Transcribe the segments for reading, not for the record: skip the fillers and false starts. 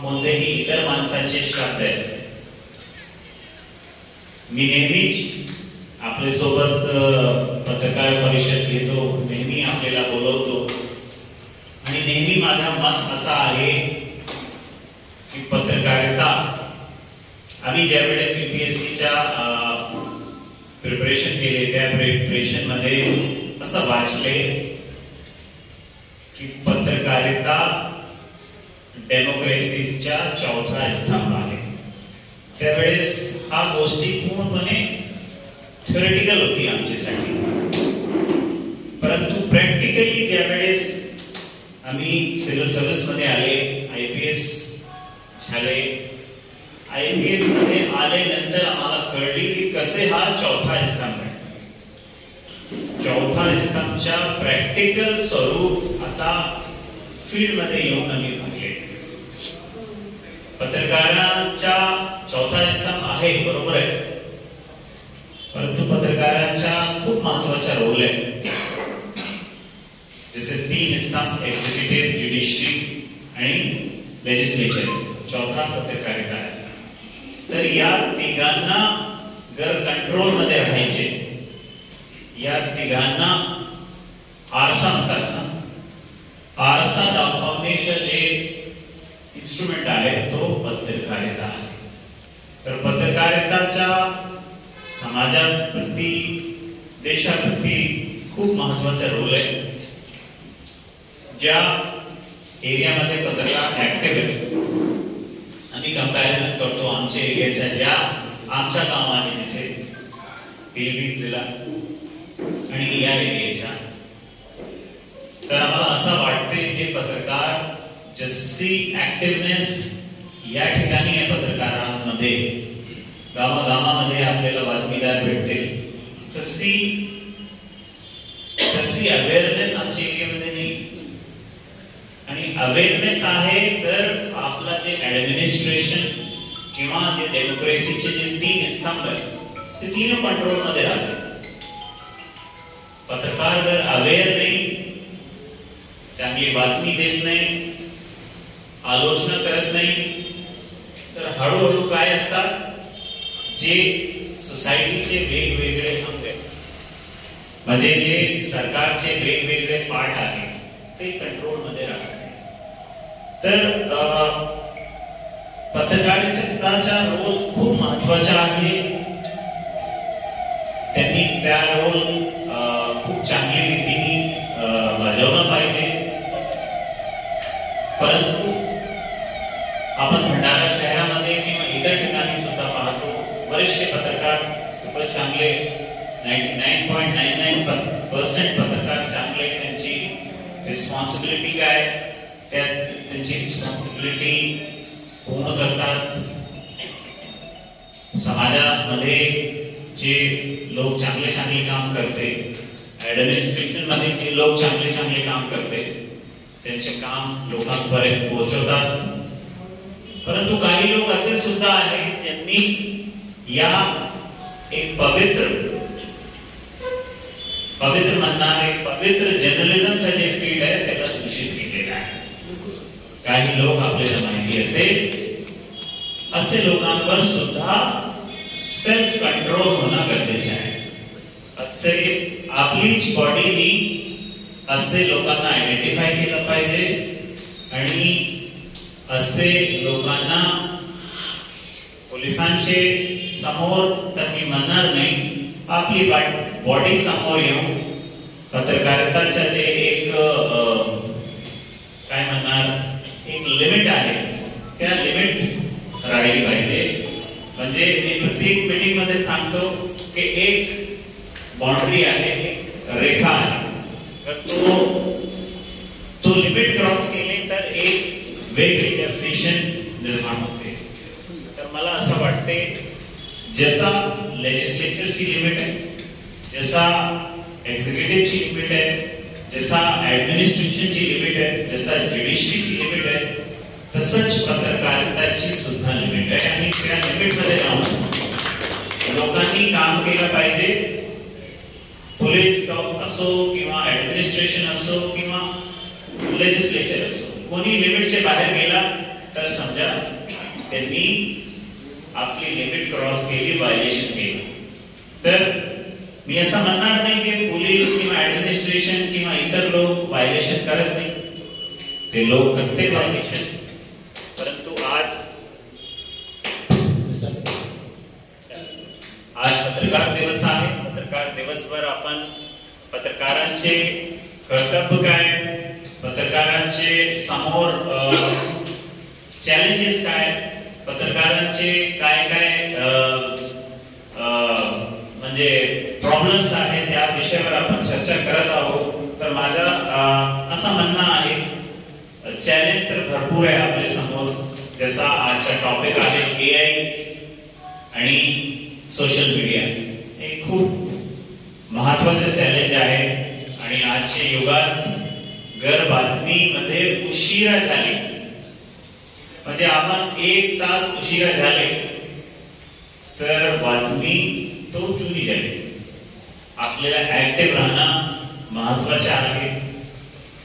कोणतेही इतर माणसाचे श्राद्ध आहे. मी नेहमीच आपल्या सोबत पत्रकार परिषद घेतो, नेहमी आपल्याला बोलवतो आणि नेहमी माझा मत असा आहे की पत्रकारिता, आम्ही ज्या वेळेस UPSCच्या प्रिपरेशन केले त्या प्रिपरेशन मध्ये असं वाचले की पत्रकारिता डेमोक्रेसीचा चौथा स्तंभ आहे. त्यावेळेस हा गोष्टी पूर्णपणे थ्योरेटिकल होती आमच्यासाठी, परंतु प्रॅक्टिकली ज्या वेळेस आम्ही सिव्हिल सर्व्हिस मध्ये आले, IPS झाले, IPS मध्ये आल्यानंतर आम्हाला कळली की कसे हा चौथा स्तंभ आहे. चौथा स्तंभच्या प्रॅक्टिकल स्वरूप आता फील्ड मध्ये येऊन आम्ही पाहिले. पत्रकारांचा चौथा स्तंभ आहे, बरोबर आहे, परंतु पत्रकारांचा खूप महत्वाचा रोल आहे. जसे 3 स्तंभ एक्झिक्युटिव्ह, ज्युडिशरी आणि लेजिस्लेचर, चौथा पत्रकारिता आहे. तर या तिघांना जर कंट्रोल मध्ये राहायचे, या तिघांना आरसा म्हणतात ना, आरसा दाखवण्याचे जे इन्स्ट्रुमेंट आहे तो पत्रकारिता आहे. तर पत्रकारिताचा समाजाप्रती, देशाप्रती खूप महत्वाचा रोल आहे. ज्या एरियामध्ये पत्रकार ऍक्टिव्ह आहेत, आम्ही कंपॅरिझन करतो आमच्या एरियाच्या, ज्या आमच्या गाव आहे तिथे पिलभीत जिल्हा आणि या एरियाच्या, तर आम्हाला असं वाटते जे पत्रकार जशी ऍक्टिव्हनेस या ठिकाणी आहे पत्रकारांमध्ये, गावागावामध्ये आपल्याला बातमीदार भेटतील, तशी अवेअरनेस आमच्या एरियामध्ये नाही. आणि अवेअरनेस आहे तर आपला जे ऍडमिनिस्ट्रेशन किंवा जे डेमोक्रेसीचे जे 3 स्तंभ आहेत ते 3 कंट्रोल मध्ये राहतात. पत्रकार जर अवेअर नाही, चांगली बातमी देत नाही, आलोचना करत नाही, तर हळूहळू काय असतात, जे सोसायटीचे वेगवेगळे अंग आहेत, म्हणजे जे सरकारचे वेगवेगळे पार्ट आहेत ते कंट्रोल मध्ये राहतात. तर पत्रकारितेचा रोल खूप महत्वाचा आहे. त्यांनी त्या रोल खूप चांगली रीतीने बजावला पाहिजे. परंतु आपण भंडारा शहरामध्ये किंवा इतर ठिकाणी सुद्धा पाहतो, बरेचसे पत्रकार खूपच चांगले, 99.99% पत्रकार चांगले, त्यांची रिस्पॉन्सिबिलिटी काय, त्यांची रिस्पॉन्सिबिलिटी पूर्ण करतात. समाजामध्ये जे लोक चांगले चांगले काम करते, ऍडमिनिस्ट्रेशन मध्ये जे लोक चांगले चांगले काम करते, त्यांचे काम लोकांपर्यंत पोहोचवतात. परंतु काही लोक असे सुद्धा आहेत ज्यांनी या एक पवित्र म्हणणारे पवित्र जर्नलिझमचा जे फील्ड आहे त्याला दूषित केलेला आहे. काही लोक आपल्याला माहिती असेल, असे लोकांवर सुद्धा सेल्फ कंट्रोल होणं गरजेचे आहे. असे आपलीच बॉडीनी असे लोकांना आयडेंटिफाय केलं पाहिजे आणि असे लोकांना पोलिसांचे समोर तर मी म्हणणार नाही, आपली बॉडी समोर येऊन पत्रकारिताच्या जे एक काय म्हणणार एक लिमिट आहे त्या लिमिट राहिली पाहिजे. म्हणजे मी प्रत्येक मीटिंग मध्ये सांगतो की एक बाउंड्री आहे, एक रेखा आहे, तर तो लिमिट क्रॉस केले तर एक वेगळी डेफिनेशन निर्माण होते. तर मला असं वाटते जसा लेजिस्लेचरची लिमिट आहे, जसा एक्झिक्युटिव्हची लिमिट आहे, जसा ऍडमिनिस्ट्रेशनची लिमिट आहे, जसा ज्युडिशरीची लिमिट आहे, तसंच पत्रकारिताची सुद्धा लिमिट आहे. आणि त्या लिमिट मध्ये राहून लोकांनी काम केलं पाहिजे. पोलीस असो किंवा ऍडमिनिस्ट्रेशन असो किंवा लेजिस्लेचर असो, कोणी लिमिटचे बाहेर गेला तर समजा त्यांनी आपली लिमिट क्रॉस केली, व्हायलेशन केलं. तर मी असं म्हणणार नाही की पोलीस किंवा ऍडमिनिस्ट्रेशन किंवा इतर लोक व्हायलेशन करत नाही, ते लोक करते व्हायलेशन. परंतु आज पत्रकार दिवस आहे. पत्रकार दिवसभर आपण पत्रकारांचे कर्तव्य काय, पत्रकारांचे समोर चॅलेंजेस काय, पत्रकारांचे काय काय म्हणजे प्रॉब्लेम्स आहेत, त्या विषयावर आपण चर्चा करत आहोत. तर माझं असं म्हणणं आहे, चॅलेंज तर भरपूर आहे आपल्या समोर. जसा आजचा टॉपिक आहे AI आणि सोशल मीडिया. हे खूप महत्वाचे चॅलेंज आहे. आणि आजच्या युगात घर बातमीमध्ये उशिरा झाले म्हणजे आपण 1 तास उशिरा झाले तर बातमी तो जुनी झाली. आपल्याला ऍक्टिव्ह राहणं महत्वाचे आहे.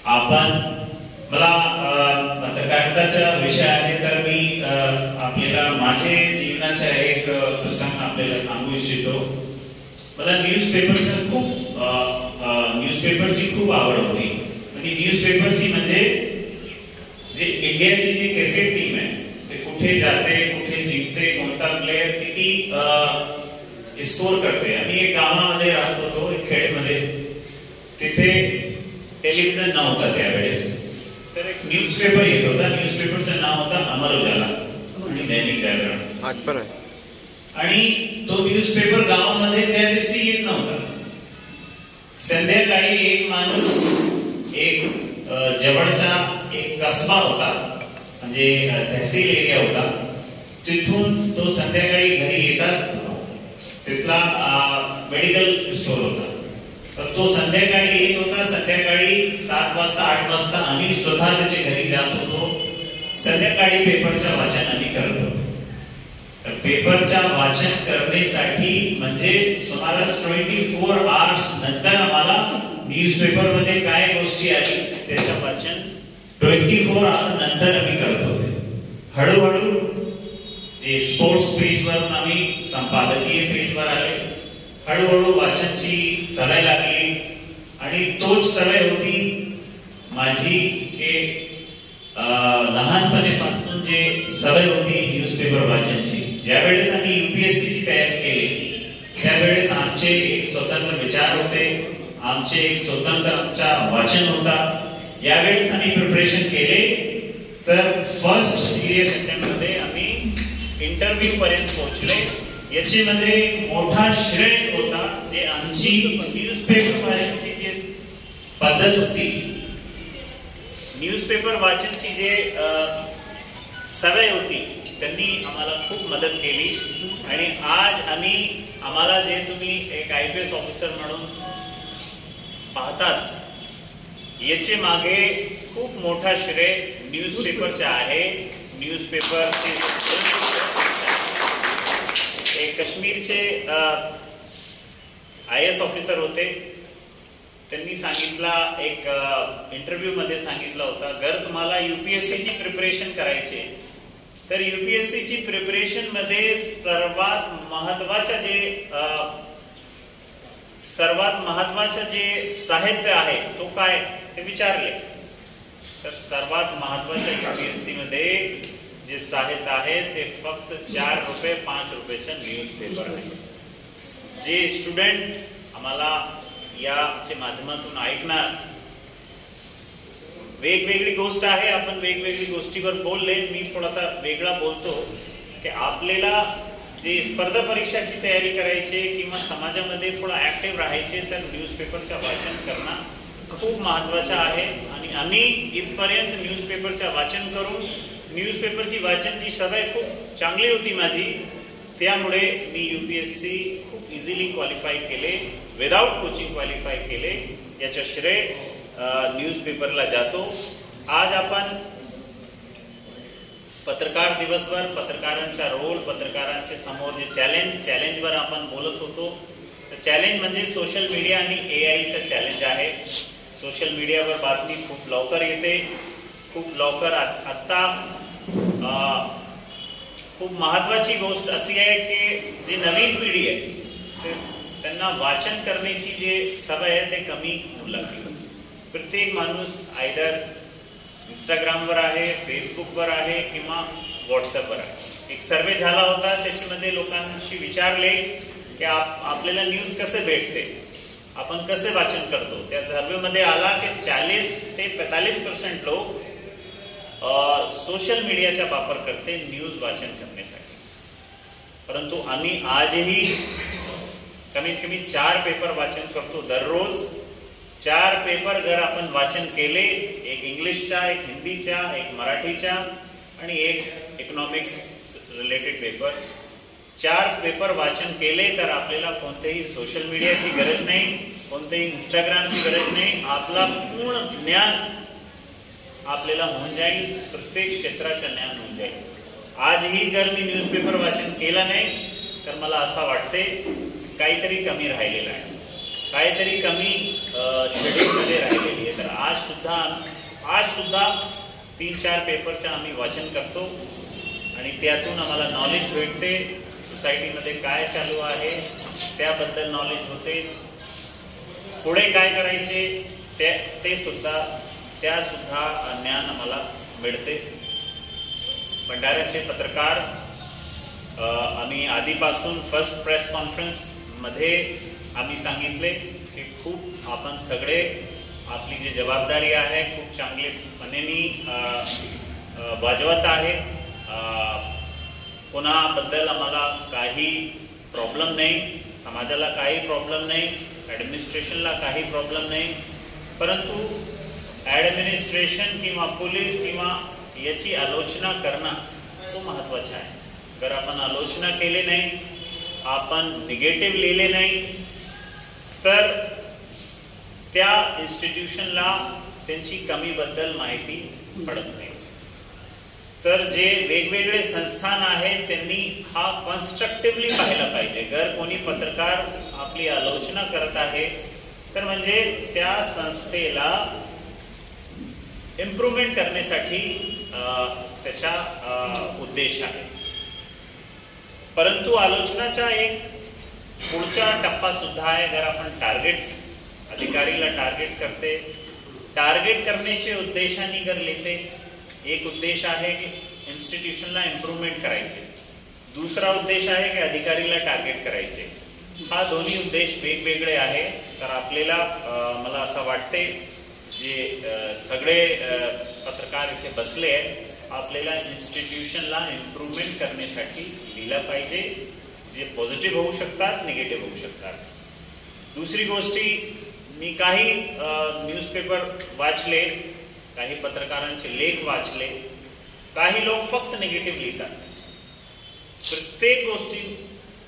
आपण मला पत्रकारिताचा विषय आहे तर मी आपल्याला माझे जीवनाचा एक प्रसंग आपल्याला सांगू इच्छितो. मला न्यूजपेपरची खूप आवड होती. आणि न्यूजपेपरची म्हणजे जे इंडियाची जी क्रिकेट टीम आहे ते कुठे जाते, कुठे जिंकते, कोणता प्लेयर किती स्कोर करते. आम्ही एक गावामध्ये राहत होतो, एक खेडेमध्ये. तिथे टेलिव्हिजन नव्हता त्यावेळेस, तर एक न्यूजपेपर येत होता. न्यूजपेपरचं नाव होता अमर उजाला आणि दैनिक जागरण. आणि तो न्यूजपेपर गावामध्ये त्या दिवशी येत नव्हता. संध्याकाळी एक माणूस, एक जवळचा एक कसबा होता, म्हणजे तहसील एरिया होता, तिथून तो संध्याकाळी घरी येतात. तिथला मेडिकल स्टोर होता. तर तो संध्याकाळी येत होता. संध्याकाळी 7 वाजता 8 वाजता आम्ही स्वतः त्याच्या घरी जात होतो. संध्याकाळी पेपरचं वाचन आम्ही करत होतो. तर पेपरच्या वाचन करण्यासाठी म्हणजे सुमारे 24 आवर्स नंतर आम्हाला न्यूजपेपर मध्ये काय गोष्टी आली त्याचं वाचन 24 आवर्स नंतर आम्ही करत होते. हळूहळू जे स्पोर्ट्स पेज वरून आम्ही संपादकीय पेजवर आले. हळूहळू वाचनची सवय लागली आणि तोच सवय होती माझी की लहानपणीपासून जे सवय होती न्यूजपेपर वाचनची. ज्यावेळेस आम्ही UPSC ची तयारी केली त्यावेळेस आमचे एक स्वतंत्र विचार होते, आमचे एक स्वतंत्र आमचा वाचन होता. यावेळेस आम्ही प्रिपरेशन केले तर फर्स्ट सिरियस अटेम्प्ट मध्ये आम्ही इंटरव्ह्यू पर्यंत पोहोचले. याच्यामध्ये मोठा श्रेय होता जे आमची न्यूजपेपर वाचनाची जी पद्धत होती, न्यूजपेपर वाचनची जे सवय होती, त्यांनी आम्हाला खूप मदत केली. आणि आज आम्हाला जे तुम्ही एक IPS ऑफिसर म्हणून पाहतात, याचे मागे खूप मोठा श्रेय न्यूजपेपरचा आहे. न्यूजपेपर एक काश्मीरचे IAS ऑफिसर होते. त्यांनी सांगितला, एक इंटरव्ह्यू मध्ये सांगितलं होता, जर तुम्हाला UPSC ची प्रिपरेशन करायची तर UPSC ची प्रिपरेशन मध्ये सर्वात महत्वाचं जे साहित्य आहे तो काय ते विचारले. तर सर्वात महत्वाचं UPSC मध्ये जे साहित्य आहे ते फक्त 4 रुपये 5 रुपयाचा न्यूजपेपर आहे. जे स्टुडंट आम्हाला याच्या माध्यमातून ऐकणार, वेगवेगळी गोष्ट आहे, आपण वेगवेगळी गोष्टीवर बोलले. मी थोडासा वेगळा बोलतो की आपल्याला जे स्पर्धा परीक्षाची तयारी करायची किंवा समाजामध्ये थोडा ऍक्टिव्ह राहायचे तर न्यूजपेपरचं वाचन करणं खूप महत्वाचं आहे. आणि आम्ही इथपर्यंत न्यूजपेपरचं वाचन करून न्यूजपेपरची वाचनची सवय खूप चांगली होती माझी. त्यामुळे मी UPSC खूप इझिली क्वालिफाय केले, विदाउट कोचिंग क्वालिफाय केले. याचं श्रेय न्यूजपेपरला जातो. आज आपण पत्रकार दिवसवर पत्रकारांचा रोल, पत्रकारांचे समोर जे चॅलेंजवर आपण बोलत होतो. तर चॅलेंज म्हणजे सोशल मीडिया आणि AIचं चॅलेंज आहे. सोशल मीडियावर बातमी खूप लवकर येते, खूप लवकर. आता खूप महत्त्वाची गोष्ट अशी आहे की जी नवीन पिढी आहे त्यांना वाचन करण्याची जी सवय आहे ते कमी होऊ लागली. प्रत्येक माणूस आयदर इंस्टाग्रामवर आहे, फेसबुकवर आहे किंवा व्हॉट्सअपवर आहे. एक सर्वे झाला होता, त्याच्यामध्ये लोकांशी विचारले की आपल्याला न्यूज कसे भेटते, आपण कसे वाचन करतो. त्या सर्वेमध्ये आला की 40 ते 45% लोक सोशल मीडियाचा वापर करते न्यूज वाचन करण्यासाठी. परंतु आम्ही आजही कमीत कमी 4 पेपर वाचन करतो दररोज. 4 पेपर जर आपण वाचन केले, एक इंग्लिशचा, एक हिंदीचा, एक मराठीचा आणि एक इकॉनॉमिक्स रिलेटेड पेपर, 4 पेपर वाचन केले तर आपल्याला कोणतेही सोशल मीडियाची गरज नाही, कोणतेही इंस्टाग्रामची गरज नाही. आपला पूर्ण ज्ञान आपल्याला होऊन जाईल, प्रत्येक क्षेत्राचं ज्ञान होऊन जाईल. आजही जर मी न्यूजपेपर वाचन केला नाही तर मला असं वाटते काहीतरी कमी राहिलेलं आहे, काहीतरी कमी शेड्यूलमध्ये राहिलेली आहे. तर आज सुद्धा 3-4 पेपरचं आम्ही वाचन करतो आणि त्यातून आम्हाला नॉलेज भेटते. सोसायटीमध्ये काय चालू आहे त्याबद्दल नॉलेज होते. पुढे काय करायचे त्या सुद्धा ज्ञान आम्हाला मिळते. भंडाऱ्याचे पत्रकार आम्ही आधीपासून फर्स्ट प्रेस कॉन्फरन्स मध्ये आम्ही सांगितले की खूप आपण सगळे आपली जी जबाबदारी आहे खूप चांगलेपणे वाजवत आहे. कोणाबद्दल आम्हाला काही प्रॉब्लेम नाही, समाजाला काही प्रॉब्लेम नाही, ॲडमिनिस्ट्रेशनला काही प्रॉब्लेम नाही. परंतु ॲडमिनिस्ट्रेशन किंवा पोलीस किंवा याची आलोचना करणं खूप महत्त्वाचं आहे. जर आपण आलोचना केली नाही, आपण निगेटिव्ह लिहिले नाही तर त्या इन्स्टिट्यूशनला त्यांची कमीबद्दल माहिती पडत नाही. तर जे वेगवेगळे संस्थान आहेत त्यांनी हा कन्स्ट्रक्टिव्हली पाहायला पाहिजे. जर कोणी पत्रकार आपली आलोचना करत आहे तर म्हणजे त्या संस्थेला इम्प्रूव्हमेंट करण्यासाठी त्याचा उद्देश आहे. परंतु आलोचनाचा एक पुढचा टप्पा सुद्धा आहे. जर आपण अधिकारीला टार्गेट करते, टार्गेट करण्याचे उद्देशाने जर लेते, एक उद्देश आहे की इन्स्टिट्यूशनला इम्प्रूव्हमेंट करायचे, दुसरा उद्देश आहे की अधिकारीला टार्गेट करायचे. हा दोन्ही उद्देश वेगवेगळे आहे. तर आपल्याला मला असं वाटते जे सगळे पत्रकार इथे बसले आहेत, आपल्याला इन्स्टिट्यूशनला इम्प्रूव्हमेंट करण्यासाठी लिहिलं पाहिजे. जे पॉझिटिव्ह होऊ शकतात, निगेटिव्ह होऊ शकतात. दुसरी गोष्टी, मी काही न्यूजपेपर वाचले, काही पत्रकारांचे लेख वाचले. काही लोक फक्त निगेटिव्ह लिहितात.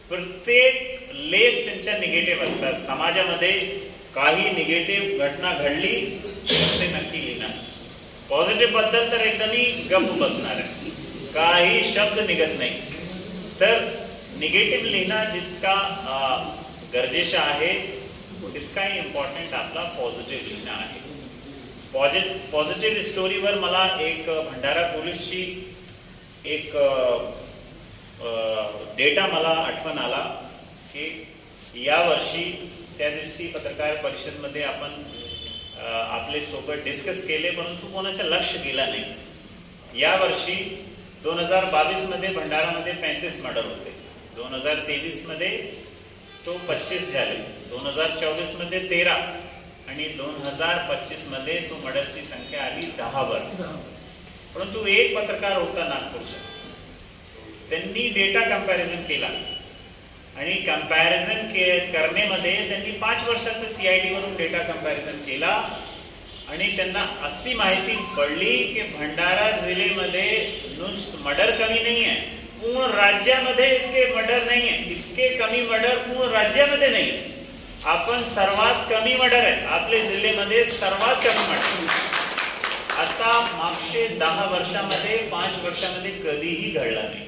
प्रत्येक लेख त्यांच्या निगेटिव्ह असतात. समाजामध्ये काही निगेटिव्ह घटना घडली तर ते नक्की लिहिणार. पॉझिटिव्ह बद्दल तर एकदमही गप्प बसणार आहे, काही शब्द निघत नाही. तर निगेटिव्ह लिहिणं जितका गरजेचं आहे तितकाही इम्पॉर्टंट आपला पॉझिटिव्ह लिहिणं आहे. पॉझिटिव्ह स्टोरीवर मला एक भंडारा पोलीसची एक डेटा मला आठवण आला की यावर्षी त्या दिवशी पत्रकार परिषदमध्ये आपण आपले सोबत डिस्कस केले, परंतु कोणाचं लक्ष गेला नाही. यावर्षी 2022 मध्ये भंडारामध्ये 35 मर्डर होते, 2023 मध्ये तो 25 झाले, 2024 मध्ये 13 आणि 2025 मध्ये तो मर्डरची संख्या आली 10 वर. परंतु एक पत्रकार होता नागपूरचा, त्यांनी डेटा कंपॅरिझन केला आणि कंपॅरिझन करण्यामध्ये त्यांनी 5 वर्षाचा CID वरून डेटा कंपॅरिझन केला आणि त्यांना अशी माहिती पडली की भंडारा जिल्ह्यामध्ये नुसतं मर्डर कमी नाही आहे, पूर्ण राज्यामध्ये इतके मर्डर नाही आहे, इतके कमी मर्डर पूर्ण राज्यामध्ये नाही. आपण सर्वात कमी मर्डर आहे आपल्या जिल्ह्यामध्ये, सर्वात कमी मर्डर असा मागचे 10 वर्षामध्ये 5 वर्षामध्ये कधीही घडला नाही.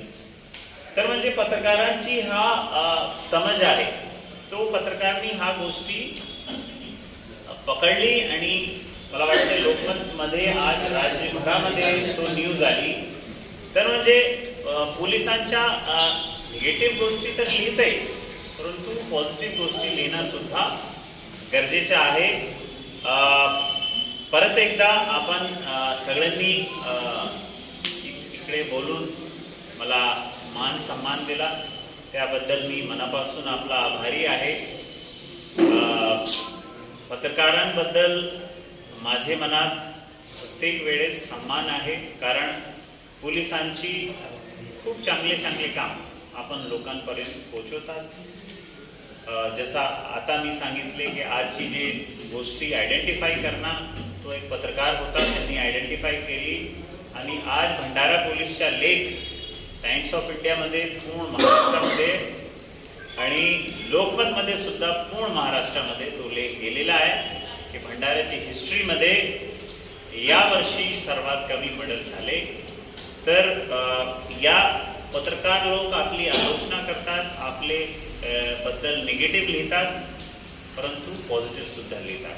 तर म्हणजे पत्रकारांची हा समज आहे, तो पत्रकारांनी हा गोष्टी पकडली आणि मला वाटतं लोकमत मध्ये आज राज्यभरामध्ये तो न्यूज आली तर म्हणजे पोलिसांच्या निगेटिव्ह गोष्टी तर लिहितंय, परंतु पॉझिटिव्ह गोष्टी लिहिणं सुद्धा गरजेचं आहे. परत एकदा आपण सगळ्यांनी इकडे बोलून मला मान सन्मान दिला, त्याबद्दल मी मनापासून आपला आभारी आहे. पत्रकारांबद्दल माझे मनात प्रत्येक वेळेस सन्मान आहे, कारण पोलिसांची खूप चांगले काम आपण लोकांपर्यंत पोहोचवतात. जसा आता मी सांगितले की आजची जी गोष्टी आयडेंटिफाय करणं, तो एक पत्रकार होता, त्यांनी आयडेंटिफाय केली आणि आज भंडारा पोलीसच्या लेख टाइम्स ऑफ इंडियामध्ये पूर्ण महाराष्ट्रामध्ये आणि लोकमतमध्ये सुद्धा पूर्ण महाराष्ट्रामध्ये तो लेख गेलेला आहे की भंडाऱ्याची हिस्ट्रीमध्ये यावर्षी सर्वात कमी मर्डर झाले. तर या पत्रकार लोक आपली आलोचना करतात, आपले बद्दल निगेटिव्ह लिहितात, परंतु पॉझिटिव्ह सुद्धा लिहितात.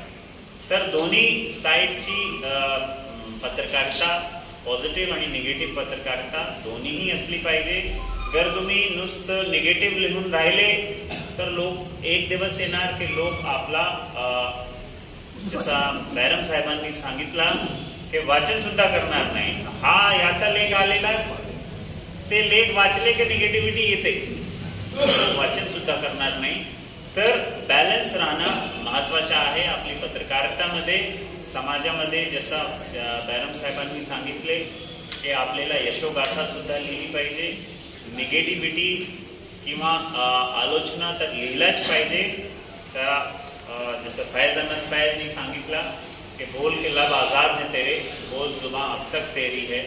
तर दोन्ही साईडची पत्रकारिता, पॉझिटिव्ह आणि निगेटिव्ह पत्रकारिता दोन्हीही असली पाहिजे. जर तुम्ही नुसतं निगेटिव्ह लिहून राहिले तर लोक एक दिवस येणार की लोक आपला जसा बॅरम साहेबांनी सांगितला की वाचन सुद्धा करणार नाही. हा याचा लेख आलेला, ते लेख वाचले की निगेटिव्हिटी येते, वाचन सुद्धा करणार नाही. तर बॅलन्स राहणं महत्वाचं आहे आपली पत्रकारितामध्ये, समाजामध्ये. जसं बॅरम साहेबांनी सांगितले की आपल्याला यशोगाथा सुद्धा लिहिली पाहिजे, निगेटिव्हिटी किंवा आलोचना तर लिहिलाच पाहिजे. त्या जसं फैज अहमद फैजनी सांगितला कि बोल के लब आज़ाद है तेरे, बोल जुबां अब तक तेरी है.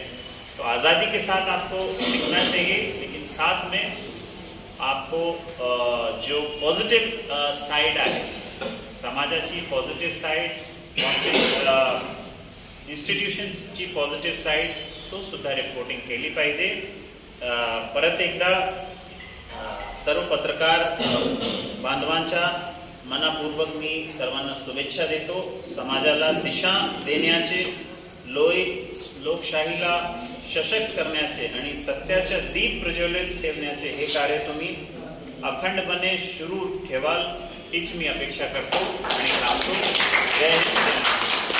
तो आज़ादी के साथ आपको लिखना चाहिए, लेकिन साथ में आपको जो पॉझिटिव्ह साइड आहे समाजाची, पॉझिटिव्ह साइड, इन्स्टिट्यूशन्सची पॉझिटिव्ह साइड, तो सुद्धा रिपोर्टिंग केली पाहिजे. परत एकदा सर्व पत्रकार बांधवांच्या मनापूर्वक मी सर्वांना शुभेच्छा देतो. समाजाला दिशा देण्याचे, लोकशाहीला सशक्त करण्याचे आणि सत्याचे दीप प्रज्वलित ठेवण्याचे हे कार्य तुम्ही अखंडपणे सुरू ठेवाल हीच मी अपेक्षा करतो आणि थांबतो. जय हिंद.